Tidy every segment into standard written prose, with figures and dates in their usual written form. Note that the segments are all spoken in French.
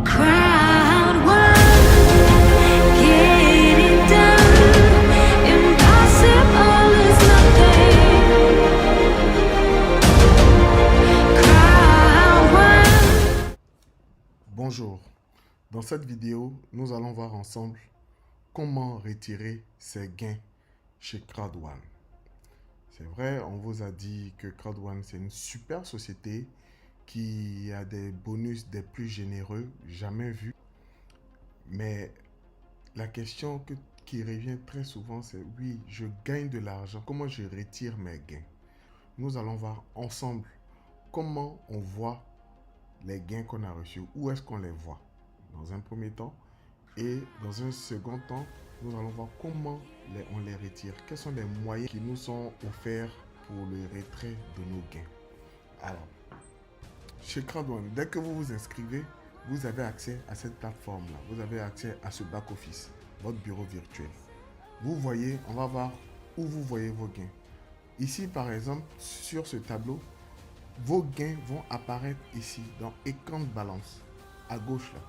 Crowd one, get it done. Impossible is nothing. Crowd one. Bonjour, dans cette vidéo, nous allons voir ensemble comment retirer ses gains chez Crowd1. C'est vrai, on vous a dit que Crowd1 c'est une super société qui a des bonus des plus généreux jamais vus. Mais la question qui revient très souvent c'est oui, je gagne de l'argent, comment je retire mes gains? Nous allons voir ensemble comment on voit les gains qu'on a reçus, où est-ce qu'on les voit dans un premier temps, et dans un second temps, nous allons voir comment on les retire, quels sont les moyens qui nous sont offerts pour le retrait de nos gains. Alors, chez Crowd1, dès que vous vous inscrivez, vous avez accès à cette plateforme-là, vous avez accès à ce back-office, votre bureau virtuel. Vous voyez, on va voir où vous voyez vos gains. Ici, par exemple, sur ce tableau, vos gains vont apparaître ici dans écran de balance à gauche là.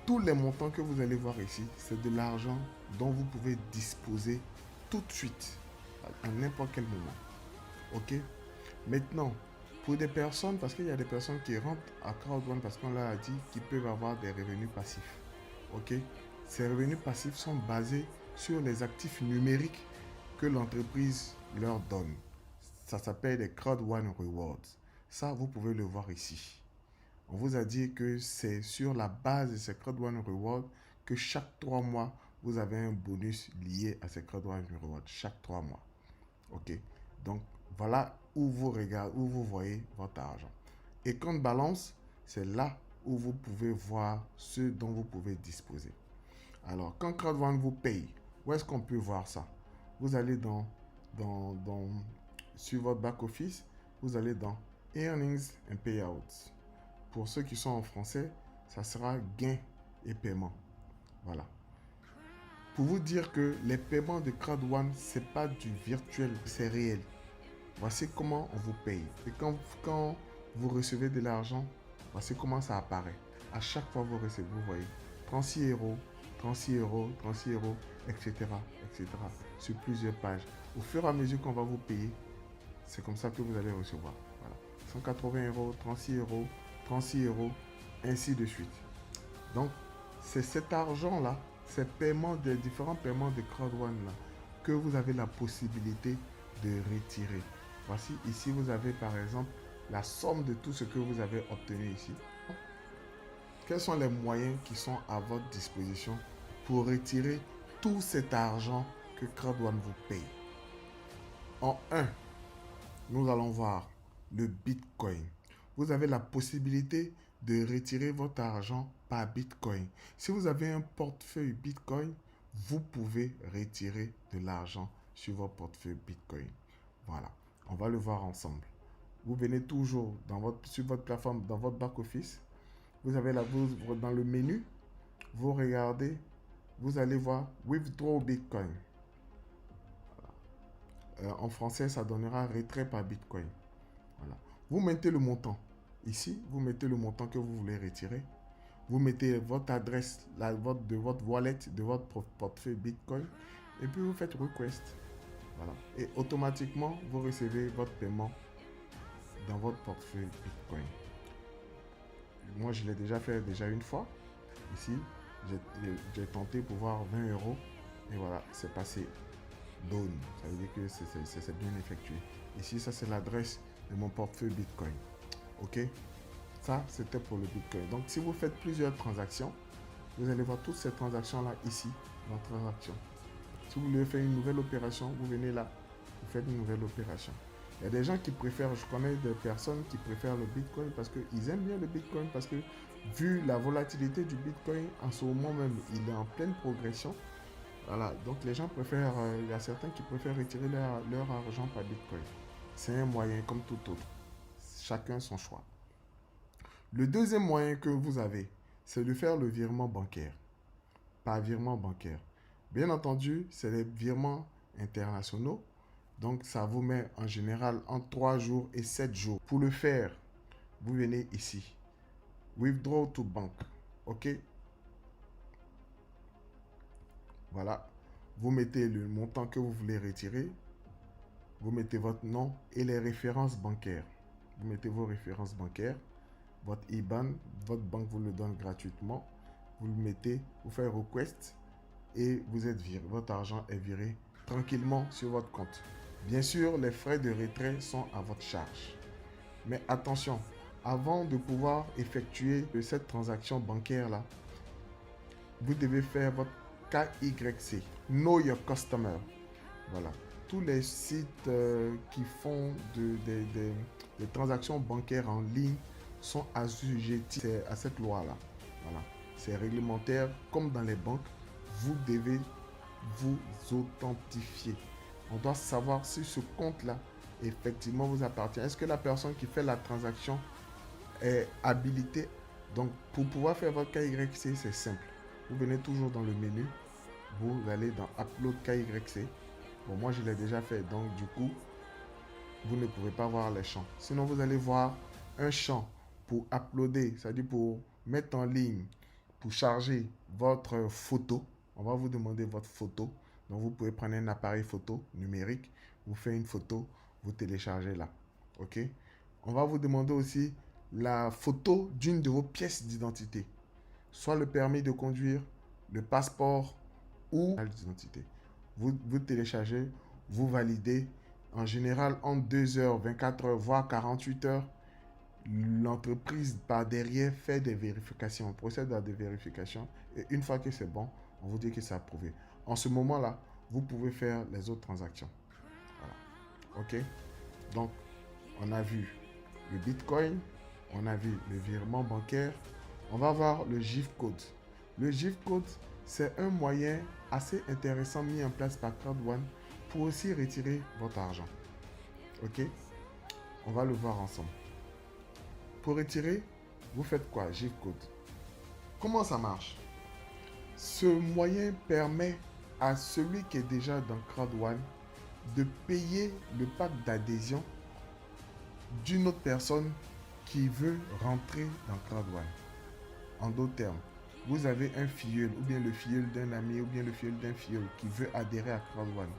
Tous les montants que vous allez voir ici, c'est de l'argent dont vous pouvez disposer tout de suite à n'importe quel moment. Ok? Maintenant, pour des personnes, parce qu'il y a des personnes qui rentrent à Crowd1 parce qu'on leur a dit qu'ils peuvent avoir des revenus passifs. Ok? Ces revenus passifs sont basés sur les actifs numériques que l'entreprise leur donne. Ça s'appelle les Crowd1 Rewards. Ça, vous pouvez le voir ici. On vous a dit que c'est sur la base de ces Crowd1 Rewards que chaque 3 mois, vous avez un bonus lié à ces Crowd1 Rewards. Chaque 3 mois. Ok. Donc, voilà où vous regardez, où vous voyez votre argent. Et compte balance, c'est là où vous pouvez voir ce dont vous pouvez disposer. Alors, quand Crowd1 vous paye, où est-ce qu'on peut voir ça? Vous allez sur votre back-office, vous allez dans Earnings and Payouts. Pour ceux qui sont en français, ça sera gains et paiements. Voilà. Pour vous dire que les paiements de Crowd1, ce n'est pas du virtuel, c'est réel. Voici comment on vous paye. Et quand vous recevez de l'argent, voici comment ça apparaît. À chaque fois que vous recevez, vous voyez 36 euros, 36 euros, 36 euros, etc., etc. sur plusieurs pages. Au fur et à mesure qu'on va vous payer, c'est comme ça que vous allez recevoir. Voilà. 180 euros, 36 euros, 36 euros, ainsi de suite. Donc, c'est cet argent-là, ces paiements, des différents paiements de Crowd1 là, que vous avez la possibilité de retirer. Voici, ici, vous avez par exemple la somme de tout ce que vous avez obtenu ici. Quels sont les moyens qui sont à votre disposition pour retirer tout cet argent que Crowd1 vous paye? En 1, nous allons voir le Bitcoin. Vous avez la possibilité de retirer votre argent par Bitcoin. Si vous avez un portefeuille Bitcoin, vous pouvez retirer de l'argent sur votre portefeuille Bitcoin. Voilà, on va le voir ensemble. Vous venez toujours sur votre plateforme, dans votre back-office. Vous avez dans le menu, vous regardez, vous allez voir Withdraw Bitcoin. En français, ça donnera retrait par Bitcoin. Voilà. Vous mettez le montant. Ici, vous mettez le montant que vous voulez retirer. Vous mettez votre adresse de votre wallet, de votre portefeuille Bitcoin. Et puis, vous faites Request. Voilà. Et automatiquement, vous recevez votre paiement dans votre portefeuille Bitcoin. Moi, je l'ai déjà fait une fois. Ici, j'ai tenté pour voir 20 euros. Et voilà, c'est passé. Done. Ça veut dire que c'est bien effectué. Ici, ça, c'est l'adresse de mon portefeuille Bitcoin. Ok? Ça, c'était pour le Bitcoin. Donc, si vous faites plusieurs transactions, vous allez voir toutes ces transactions-là ici, dans Transactions. Si vous voulez faire une nouvelle opération, vous venez là, vous faites une nouvelle opération. Il y a des gens qui préfèrent, je connais des personnes qui préfèrent le Bitcoin parce qu'ils aiment bien le Bitcoin parce que vu la volatilité du Bitcoin, en ce moment même, il est en pleine progression. Voilà, donc les gens préfèrent, il y a certains qui préfèrent retirer leur argent par Bitcoin. C'est un moyen comme tout autre. Chacun son choix. Le deuxième moyen que vous avez, c'est de faire le virement bancaire. Par virement bancaire. Bien entendu, c'est les virements internationaux. Donc, ça vous met en général entre 3 jours et 7 jours. Pour le faire, vous venez ici. Withdraw to bank. OK? Voilà. Vous mettez le montant que vous voulez retirer. Vous mettez votre nom et les références bancaires. Vous mettez vos références bancaires. Votre IBAN, votre banque vous le donne gratuitement. Vous le mettez, vous faites request et vous êtes viré. Votre argent est viré tranquillement sur votre compte. Bien sûr, les frais de retrait sont à votre charge. Mais attention, avant de pouvoir effectuer cette transaction bancaire-là, vous devez faire votre KYC, Know Your Customer. Voilà. Tous les sites qui font des transactions bancaires en ligne sont assujettis à cette loi-là. Voilà. C'est réglementaire comme dans les banques. Vous devez vous authentifier. On doit savoir si ce compte-là effectivement vous appartient. Est-ce que la personne qui fait la transaction est habilitée? Donc, pour pouvoir faire votre KYC, c'est simple. Vous venez toujours dans le menu. Vous allez dans Upload KYC. Bon, moi, je l'ai déjà fait. Donc, du coup, vous ne pouvez pas voir les champs. Sinon, vous allez voir un champ pour uploader, c'est-à-dire pour mettre en ligne, pour charger votre photo. On va vous demander votre photo. Donc, vous pouvez prendre un appareil photo numérique. Vous faites une photo, vous téléchargez là. OK? On va vous demander aussi la photo d'une de vos pièces d'identité. Soit le permis de conduire, le passeport ou l'identité. Vous téléchargez, vous validez. En général, en 2 heures, 24 heures, voire 48 heures, l'entreprise par derrière fait des vérifications, procède à des vérifications. Et une fois que c'est bon, on vous dit que c'est approuvé. En ce moment-là, vous pouvez faire les autres transactions. Voilà. OK? Donc, on a vu le Bitcoin, on a vu le virement bancaire. On va voir le GIF code. Le GIF code, c'est un moyen assez intéressant mis en place par CrowdOne pour aussi retirer votre argent. OK? On va le voir ensemble. Pour retirer, vous faites quoi? GIF code. Comment ça marche? Ce moyen permet à celui qui est déjà dans CrowdOne de payer le pack d'adhésion d'une autre personne qui veut rentrer dans CrowdOne. En d'autres termes, vous avez un filleul ou bien le filleul d'un ami ou bien le filleul d'un filleul qui veut adhérer à CrowdOne,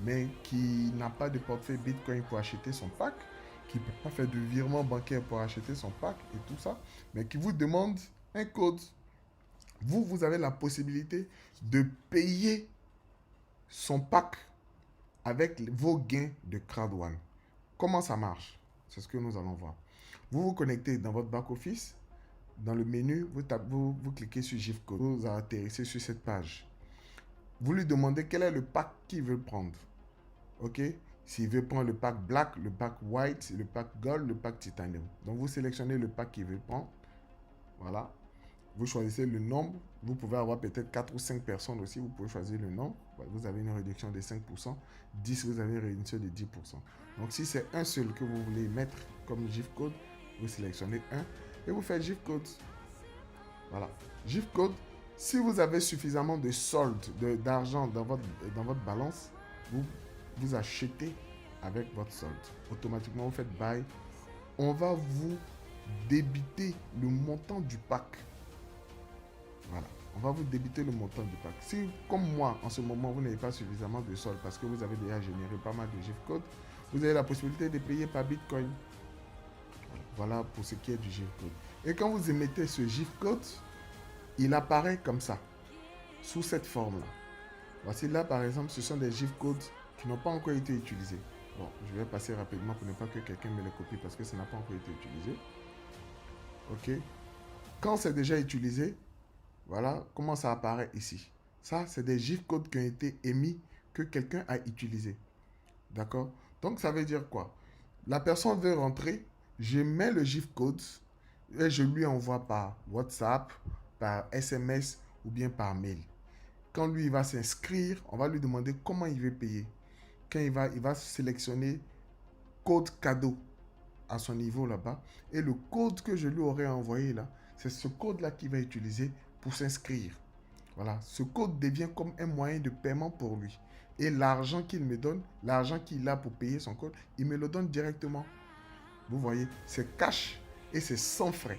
mais qui n'a pas de portefeuille Bitcoin pour acheter son pack, qui ne peut pas faire de virement bancaire pour acheter son pack et tout ça, mais qui vous demande un code. Vous avez la possibilité de payer son pack avec vos gains de CrowdOne. Comment ça marche? C'est ce que nous allons voir. Vous vous connectez dans votre back-office. Dans le menu, vous cliquez sur GIF code. Vous atterrissez sur cette page. Vous lui demandez quel est le pack qu'il veut prendre. OK? S'il veut prendre le pack Black, le pack White, le pack Gold, le pack Titanium. Donc, vous sélectionnez le pack qu'il veut prendre. Voilà. Vous choisissez le nombre. Vous pouvez avoir peut-être 4 ou 5 personnes aussi. Vous pouvez choisir le nombre. Vous avez une réduction de 5%. 10, vous avez une réduction de 10%. Donc, si c'est un seul que vous voulez mettre comme GIF code, vous sélectionnez un et vous faites GIF code. Voilà. GIF code, si vous avez suffisamment de solde, d'argent dans votre balance, vous achetez avec votre solde. Automatiquement, vous faites buy. On va vous débiter le montant du pack. Voilà. On va vous débiter le montant du pack. Si, comme moi, en ce moment, vous n'avez pas suffisamment de solde parce que vous avez déjà généré pas mal de GIF code, vous avez la possibilité de payer par Bitcoin. Voilà pour ce qui est du GIF code. Et quand vous émettez ce GIF code, il apparaît comme ça, sous cette forme-là. Voici là, par exemple, ce sont des GIF codes qui n'ont pas encore été utilisés. Bon, je vais passer rapidement pour ne pas que quelqu'un me les copie parce que ça n'a pas encore été utilisé. OK. Quand c'est déjà utilisé, voilà comment ça apparaît ici. Ça, c'est des GIF codes qui ont été émis que quelqu'un a utilisé. D'accord? Donc, ça veut dire quoi? La personne veut rentrer, je mets le GIF code et je lui envoie par WhatsApp, par SMS ou bien par mail. Quand lui il va s'inscrire, on va lui demander comment il veut payer. Quand il va sélectionner code cadeau à son niveau là-bas. Et le code que je lui aurais envoyé là, c'est ce code-là qu'il va utiliser pour s'inscrire. Voilà, ce code devient comme un moyen de paiement pour lui. Et l'argent qu'il me donne, l'argent qu'il a pour payer son code, il me le donne directement. Vous voyez, c'est cash et c'est sans frais.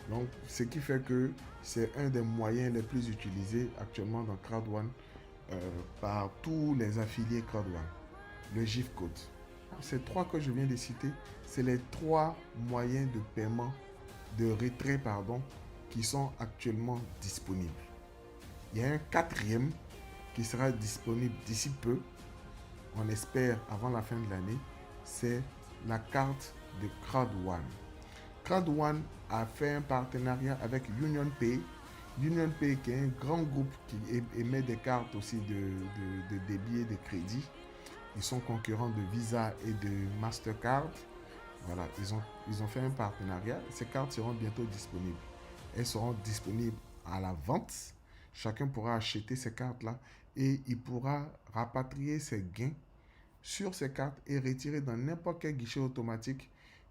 Donc, ce qui fait que c'est un des moyens les plus utilisés actuellement dans CrowdOne par tous les affiliés CrowdOne, le GIF code. Ces trois que je viens de citer, c'est les trois moyens de paiement, de retrait, pardon, qui sont actuellement disponibles. Il y a un quatrième qui sera disponible d'ici peu, on espère avant la fin de l'année, c'est la carte de CrowdOne. CrowdOne a fait un partenariat avec UnionPay. UnionPay qui est un grand groupe qui émet des cartes aussi de débit et de crédit. Ils sont concurrents de Visa et de Mastercard. Voilà, ils ont fait un partenariat. Ces cartes seront bientôt disponibles. Elles seront disponibles à la vente. Chacun pourra acheter ces cartes-là et il pourra rapatrier ses gains sur ces cartes et retirer dans n'importe quel guichet automatique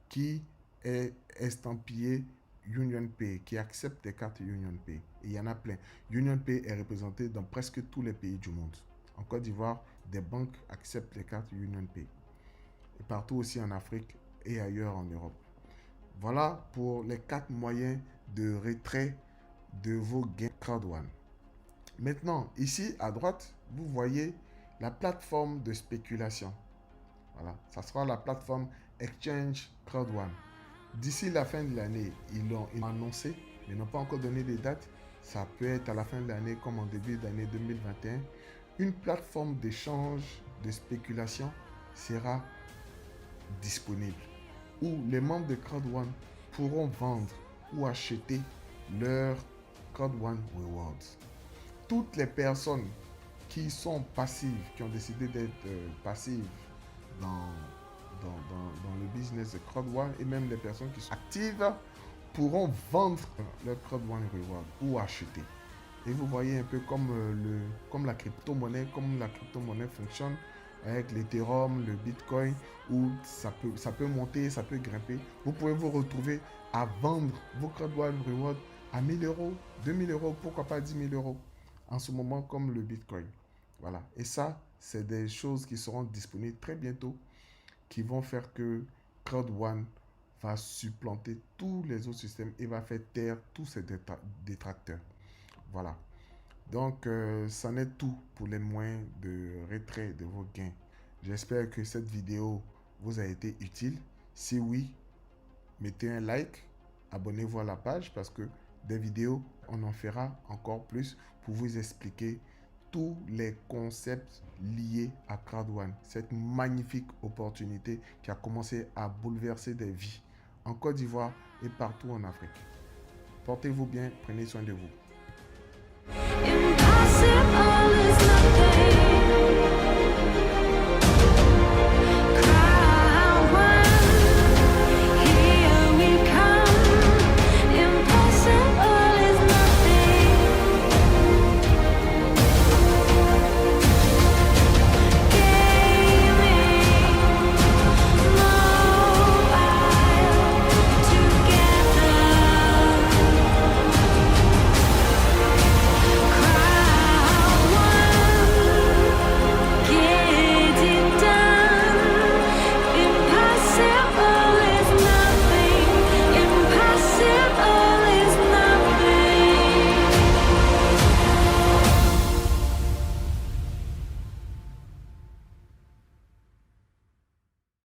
qui est estampillé UnionPay, qui accepte des cartes UnionPay. Et il y en a plein. UnionPay est représenté dans presque tous les pays du monde. En Côte d'Ivoire, des banques acceptent les cartes UnionPay. Et partout aussi en Afrique et ailleurs en Europe. Voilà pour les 4 moyens de retrait de vos gains CrowdOne. Maintenant, ici à droite, vous voyez la plateforme de spéculation. Voilà, ça sera la plateforme Exchange CrowdOne. D'ici la fin de l'année, ils l'ont annoncé, mais n'ont pas encore donné des dates. Ça peut être à la fin de l'année comme en début d'année 2021. Une plateforme d'échange de spéculation sera disponible où les membres de CrowdOne pourront vendre ou acheter leurs CrowdOne Rewards. Toutes les personnes qui sont passives, qui ont décidé d'être passives dans le business de CrowdOne et même les personnes qui sont actives pourront vendre leur CrowdOne Reward ou acheter. Et vous voyez un peu comme la crypto-monnaie fonctionne avec l'Ethereum, le Bitcoin, où ça peut monter, ça peut grimper. Vous pouvez vous retrouver à vendre vos CrowdOne Reward à 1000 euros, 2000 euros, pourquoi pas 10 000 euros en ce moment comme le Bitcoin. Voilà. Et ça, c'est des choses qui seront disponibles très bientôt, qui vont faire que CrowdOne va supplanter tous les autres systèmes et va faire taire tous ces détracteurs. Voilà. Donc, ça n'est tout pour les moyens de retrait de vos gains. J'espère que cette vidéo vous a été utile. Si oui, mettez un like, abonnez-vous à la page parce que des vidéos, on en fera encore plus pour vous expliquer tous les concepts liés à CrowdOne. Cette magnifique opportunité qui a commencé à bouleverser des vies en Côte d'Ivoire et partout en Afrique. Portez-vous bien, prenez soin de vous.